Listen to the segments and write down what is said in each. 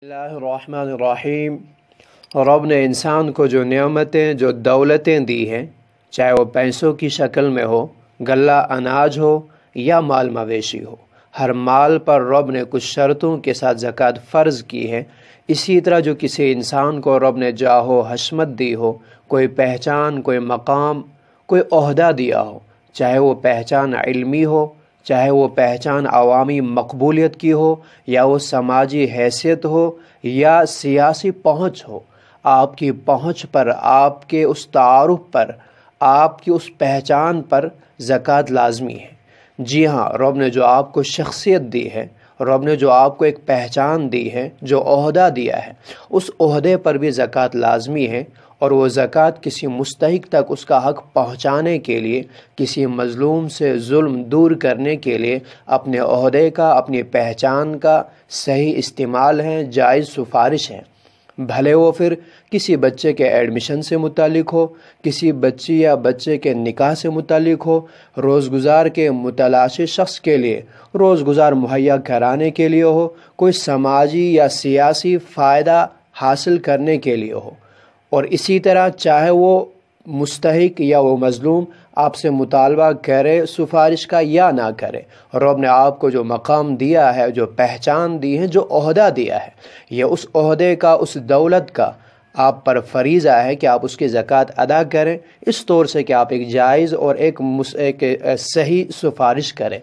اللہ الرحمن الرحیم۔ رب نے انسان کو جو نعمتیں جو دولتیں دی ہیں، چاہے وہ پیسوں کی شکل میں ہو، غلہ اناج ہو یا مال مویشی ہو، ہر مال پر رب نے کچھ شرطوں کے ساتھ زکوٰۃ فرض کی ہے۔ اسی طرح جو کسی انسان کو رب نے جاہ و حشمت دی ہو، کوئی پہچان، کوئی مقام، کوئی عہدہ دیا ہو، چاہے وہ پہچان علمی ہو، چاہے وہ پہچان عوامی مقبولیت کی ہو، یا وہ سماجی حیثیت ہو یا سیاسی پہنچ ہو، آپ کی پہنچ پر، آپ کے اس تعارف پر، آپ کی اس پہچان پر زکوٰۃ لازمی ہے۔ جی ہاں، رب نے جو آپ کو شخصیت دی ہے، رب نے جو آپ کو ایک پہچان دی ہے، جو عہدہ دیا ہے، اس عہدے پر بھی زکوٰۃ لازمی ہے۔ اور وہ زکوٰۃ کسی مستحق تک اس کا حق پہنچانے کے لیے، کسی مظلوم سے ظلم دور کرنے کے لیے اپنے عہدے کا، اپنی پہچان کا صحیح استعمال ہے، جائز سفارش ہے۔ بھلے وہ پھر کسی بچے کے ایڈمیشن سے متعلق ہو، کسی بچی یا بچے کے نکاح سے متعلق ہو، روزگزار کے متلاشی شخص کے لیے روزگزار مہیا کرانے کے لیے ہو، کوئی سماجی یا سیاسی فائدہ حاصل کرنے کے لیے ہو، اور اسی طرح چاہے وہ مستحق یا وہ مظلوم آپ سے مطالبہ کرے سفارش کا یا نہ کرے، رب نے آپ کو جو مقام دیا ہے، جو پہچان دی ہے، جو عہدہ دیا ہے، یہ اس عہدے کا، اس دولت کا آپ پر فریضہ ہے کہ آپ اس کی زکوٰۃ ادا کریں، اس طور سے کہ آپ ایک جائز اور ایک صحیح سفارش کریں۔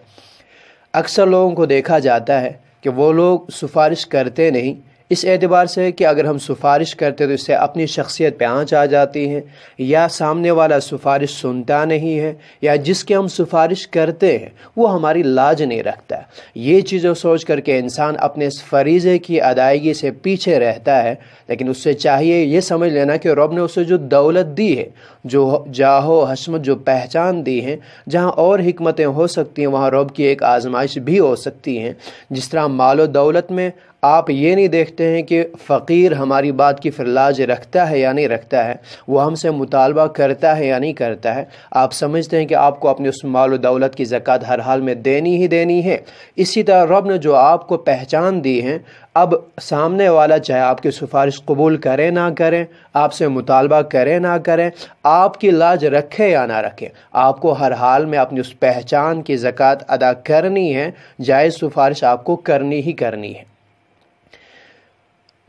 اکثر لوگوں کو دیکھا جاتا ہے کہ وہ لوگ سفارش کرتے نہیں، اس اعتبار سے کہ اگر ہم سفارش کرتے تو اس سے اپنی شخصیت پہ آنچ آ جاتی ہے، یا سامنے والا سفارش سنتا نہیں ہے، یا جس کے ہم سفارش کرتے ہیں وہ ہماری لاج نہیں رکھتا۔ یہ چیزیں سوچ کر کے انسان اپنے اس فریضے کی ادائیگی سے پیچھے رہتا ہے، لیکن اس سے چاہیے یہ سمجھ لینا کہ رب نے اسے جو دولت دی ہے، جو جاہ و حشمت، جو پہچان دی ہے، جہاں اور حکمتیں ہو سکتی ہیں وہاں رب کی ایک آزمائش بھی ہو سکتی ہیں۔ جس طرح مال و دولت میں آپ یہ نہیں دیکھتے ہیں کہ فقیر ہماری بات کی پھر لاج رکھتا ہے یا نہیں رکھتا ہے، وہ ہم سے مطالبہ کرتا ہے یا نہیں کرتا ہے، آپ سمجھتے ہیں کہ آپ کو اپنے اس مال و دولت کی زکوٰۃ ہر حال میں دینی ہی دینی ہے۔ اسی طرح رب نے جو آپ کو پہچان دی ہے، اب سامنے والا چاہے آپ کی سفارش قبول کرے نہ کریں، آپ سے مطالبہ کرے نہ کریں، آپ کی لاج رکھے یا نہ رکھے، آپ کو ہر حال میں اپنی اس پہچان کی زکوٰۃ ادا کرنی ہے، جائز سفارش آپ کو کرنی ہی کرنی ہے۔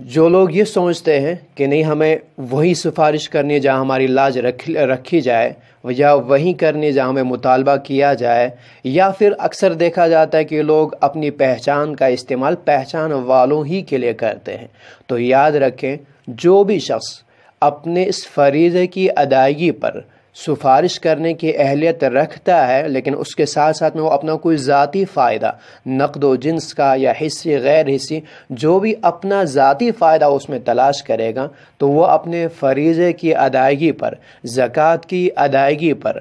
جو لوگ یہ سوچتے ہیں کہ نہیں ہمیں وہی سفارش کرنی ہے جہاں ہماری لاج رکھی جائے، یا وہیں کرنی جہاں ہمیں مطالبہ کیا جائے، یا پھر اکثر دیکھا جاتا ہے کہ لوگ اپنی پہچان کا استعمال پہچان والوں ہی کے لیے کرتے ہیں، تو یاد رکھیں جو بھی شخص اپنے اس فریضے کی ادائیگی پر سفارش کرنے کی اہلیت رکھتا ہے، لیکن اس کے ساتھ ساتھ میں وہ اپنا کوئی ذاتی فائدہ، نقد و جنس کا یا حصی غیر حصی، جو بھی اپنا ذاتی فائدہ اس میں تلاش کرے گا، تو وہ اپنے فریضے کی ادائیگی پر، زکوٰۃ کی ادائیگی پر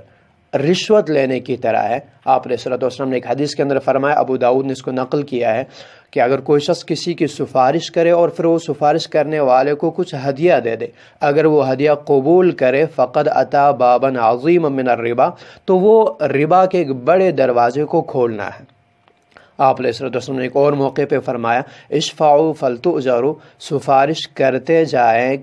رشوت لینے کی طرح ہے۔ آپ علیہ الصلوۃ والسلام نے ایک حدیث کے اندر فرمایا، ابو داؤد نے اس کو نقل کیا ہے، کہ اگر کوئی شخص کسی کی سفارش کرے اور پھر وہ سفارش کرنے والے کو کچھ ہدیہ دے دے، اگر وہ ہدیہ قبول کرے، فقد اتی بابا عظیما من الربا، تو وہ ربا کے ایک بڑے دروازے کو کھولنا ہے۔ آپ علیہ السلام نے ایک اور موقع پہ فرمایا، اشفعوا فلتؤجروا، سفارش کرتے جائیں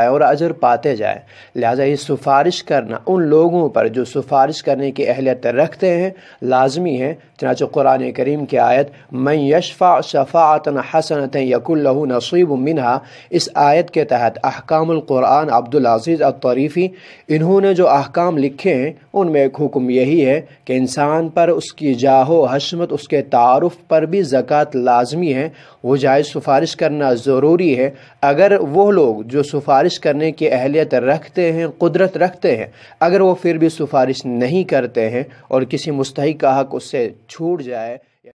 اور اجر پاتے جائیں۔ لہٰذا یہ سفارش کرنا ان لوگوں پر جو سفارش کرنے کی اہلیت رکھتے ہیں لازمی ہے۔ چنانچہ قرآن کریم کی آیت من یشفع شفاعۃ حسنۃ یکن لہ نصیب منہا، اس آیت کے تحت احکام القرآن عبدالعزیز الطریفی انہوں نے جو احکام لکھے ہیں ان میں ایک حکم یہی ہے کہ انسان پر اس کی جاہ و حشمت، اس کے تعارف پر بھی زکوٰۃ لازمی ہے، وہ جائز سفارش کرنا ضروری ہے۔ اگر وہ لوگ جو سفارش کرنے کی اہلیت رکھتے ہیں، قدرت رکھتے ہیں، اگر وہ پھر بھی سفارش نہیں کرتے ہیں اور کسی مستحق کا حق اس سے چھوٹ جائے